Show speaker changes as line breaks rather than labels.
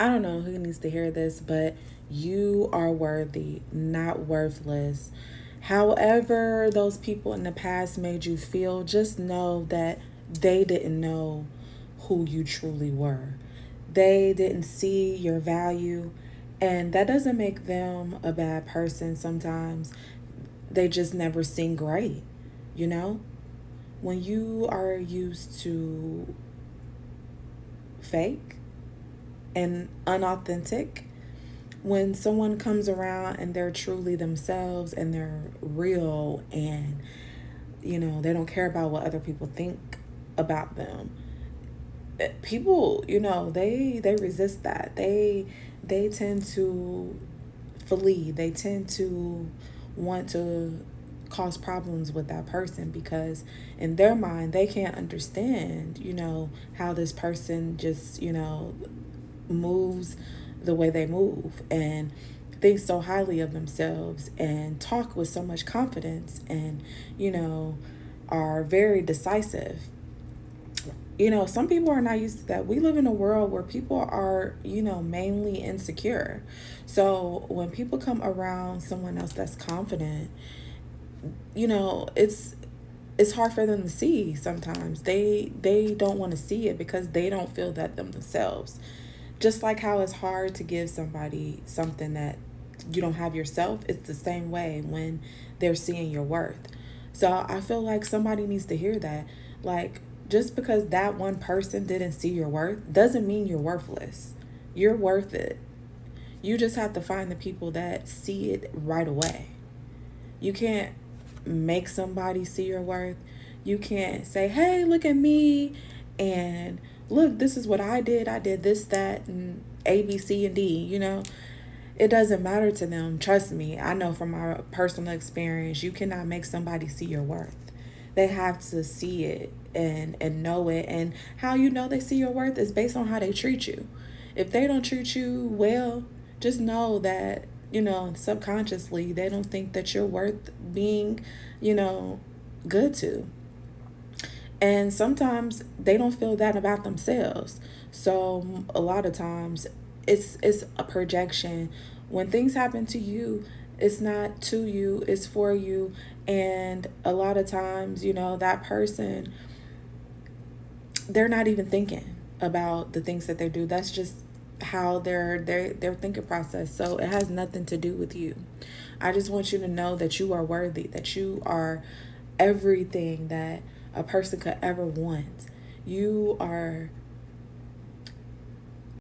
I don't know who needs to hear this, but you are worthy, not worthless. However, those people in the past made you feel, just know that they didn't know who you truly were. They didn't see your value, and that doesn't make them a bad person sometimes. They just never seen great, you know? When you are used to fake and unauthentic, when someone comes around and they're truly themselves and they're real and they don't care about what other people think about them, people, they resist that. They tend to flee. They tend to want to cause problems with that person because in their mind they can't understand how this person just moves the way they move and think so highly of themselves and talk with so much confidence and are very decisive. Some people are not used to that. We live in a world where people are mainly insecure. So when people come around someone else that's confident, it's hard for them to see. Sometimes they don't want to see it because they don't feel that themselves. Just like how it's hard to give somebody something that you don't have yourself, it's the same way when they're seeing your worth. So I feel like somebody needs to hear that. Like, just because that one person didn't see your worth doesn't mean you're worthless. You're worth it. You just have to find the people that see it right away. You can't make somebody see your worth. You can't say, hey, look at me, and look, this is what I did. I did this, that, and A, B, C, and D, It doesn't matter to them. Trust me, I know from my personal experience, you cannot make somebody see your worth. They have to see it and know it. And how you know they see your worth is based on how they treat you. If they don't treat you well, just know that, subconsciously, they don't think that you're worth being, you know, good to. And sometimes they don't feel that about themselves. So a lot of times it's a projection. When things happen to you, it's not to you, it's for you. And a lot of times, that person, they're not even thinking about the things that they do. That's just how their thinking process. So it has nothing to do with you. I just want you to know that you are worthy, that you are everything that a person could ever want. You are